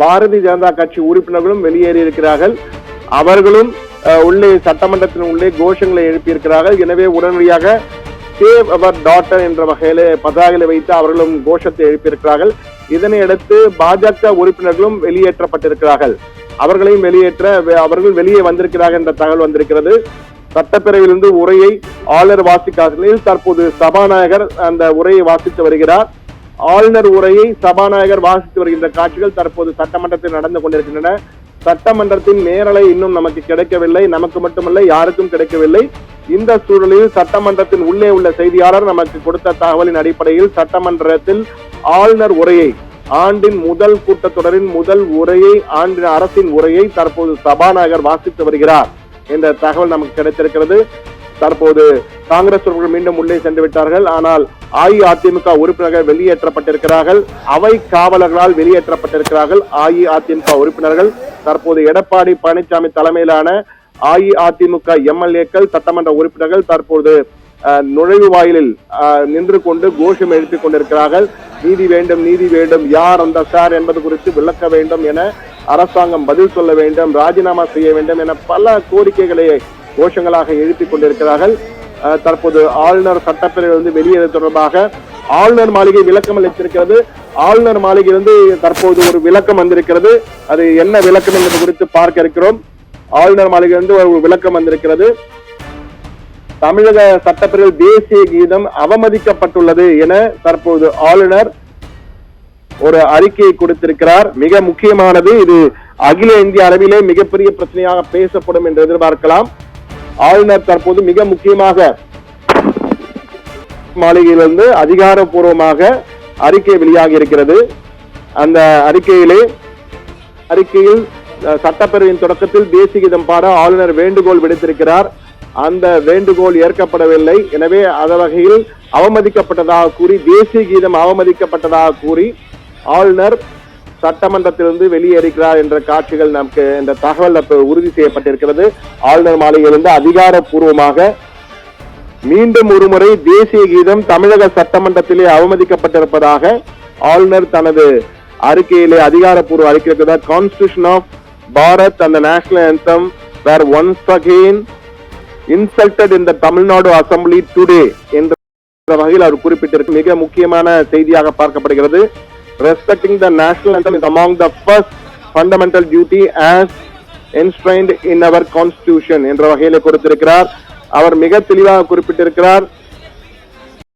பாரதிய ஜனதா கட்சி உறுப்பினர்களும் வெளியேறி இருக்கிறார்கள். அவர்களும் உள்ளே சட்டமன்றத்தின் உள்ளே கோஷங்களை எழுப்பியிருக்கிறார்கள். எனவே உடனடியாக சேவ் அவர் டாட்டர் என்ற வகையில பதாகைகளை வைத்து அவர்களும் கோஷத்தை எழுப்பியிருக்கிறார்கள். இதனையடுத்து பாஜக உறுப்பினர்களும் வெளியேற்றப்பட்டிருக்கிறார்கள். அவர்களையும் அவர்கள் வெளியே வந்திருக்கிறார்கள் என்ற தகவல் வந்திருக்கிறது. சட்டப்பேரவையிலிருந்து உரையை ஆளுநர் வாசிக்காததில் தற்போது சபாநாயகர் அந்த உரையை வாசித்து வருகிறார். ஆளுநர் உரையை சபாநாயகர் வாசித்து வருகின்ற காட்சிகள் தற்போது சட்டமன்றத்தில் நடந்து கொண்டிருக்கின்றன. சட்டமன்றத்தின் நேரலை இன்னும் நமக்கு கிடைக்கவில்லை. நமக்கு மட்டுமல்ல, யாருக்கும் கிடைக்கவில்லை. இந்த சூழலில் சட்டமன்றத்தின் உள்ளே உள்ள செய்தியாளர் நமக்கு கொடுத்த தகவலின் அடிப்படையில் சட்டமன்றத்தில் ஆளுநர் உரையை, ஆண்டின் முதல் கூட்டத்தொடரின் முதல் உரையை, ஆண்டின் அரசின் உரையை தற்போது சபாநாயகர் வாசித்து வருகிறார் என்ற தகவல் நமக்கு கிடைத்திருக்கிறது. தற்போது காங்கிரஸ் உறுப்பினர்கள் மீண்டும் உள்ளே சென்று விட்டார்கள். ஆனால் அஇஅதிமுக உறுப்பினர்கள் வெளியேற்றப்பட்டிருக்கிறார்கள். அவை காவலர்களால் வெளியேற்றப்பட்டிருக்கிறார்கள் அஇஅதிமுக உறுப்பினர்கள். தற்போது எடப்பாடி பழனிசாமி தலைமையிலான அஇஅதிமுக எம்எல்ஏக்கள், சட்டமன்ற உறுப்பினர்கள் தற்போது நுழைவு வாயிலில் நின்று கொண்டு கோஷம் எழுப்பிக் கொண்டிருக்கிறார்கள். நீதி வேண்டும், நீதி வேண்டும், யார் அந்த சார் என்பது குறித்து விளக்க வேண்டும் என, அரசாங்கம் பதில் சொல்ல வேண்டும், ராஜினாமா செய்ய வேண்டும் என பல கோரிக்கைகளை கோஷங்களாக எழுப்பிக் கொண்டிருக்கிறார்கள். தற்போது ஆளுநர் சட்டப்பேரவையிலிருந்து வெளியேறது தொடர்பாக ஆளுநர் மாளிகை விளக்கம் அளித்திருக்கிறது. ஆளுநர் மாளிகையிலிருந்து தற்போது ஒரு விளக்கம் வந்திருக்கிறது. அது என்ன விளக்கம் என்பது குறித்து பார்க்க இருக்கிறோம். ஆளுநர் மாளிகையிலிருந்து ஒரு விளக்கம் வந்திருக்கிறது. தமிழக சட்டப்பேரவையில் தேசிய கீதம் அவமதிக்கப்பட்டுள்ளது என தற்போது ஆளுநர் ஒரு அறிக்கையை கொடுத்திருக்கிறார். மிக முக்கியமானது இது. அகில இந்திய அளவிலே மிகப்பெரிய பிரச்சனையாக பேசப்படும் என்று எதிர்பார்க்கலாம். ஆளுநர் தற்போது மிக முக்கியமாக மாளிகையிலிருந்து அதிகாரப்பூர்வமாக அறிக்கை வெளியாகி இருக்கிறது. அந்த அறிக்கையில் சட்டப்பேரவையின் தொடக்கத்தில் தேசிய கீதம் பாட ஆளுநர் வேண்டுகோள் விடுத்திருக்கிறார். அந்த வேண்டுகோள் ஏற்கப்படவில்லை. எனவே அந்த வகையில் அவமதிக்கப்பட்டதாக கூறி, தேசிய கீதம் அவமதிக்கப்பட்டதாக கூறி ஆளுநர் சட்டமன்றத்திலிருந்து வெளியேறுகிறார் என்ற காட்சிகள் நமக்கு இந்த தகவல் உறுதி செய்யப்பட்டிருக்கிறது. ஆளுநர் மாளிகையிலிருந்து அதிகாரப்பூர்வமாக மீண்டும் ஒருமுறை தேசிய கீதம் தமிழக சட்டமன்றத்திலே அவமதிக்கப்பட்டிருப்பதாக ஆளுநர் தனது அறிக்கையிலே அதிகாரப்பூர்வ அறிக்கை, constitution of Bharat and the national anthem were once again insulted in the Tamil Nadu Assembly today என்ற வகையில் அவர் குறிப்பிட்டிருக்கு. மிக முக்கியமான செய்தியாக பார்க்கப்படுகிறது. Respecting the national anthem is among the first fundamental duty as enshrined in our constitution என்ற வகையிலே கொடுத்திருக்கிறார். அவர் மிக தெளிவாக குறிப்பிட்டிருக்கிறார்.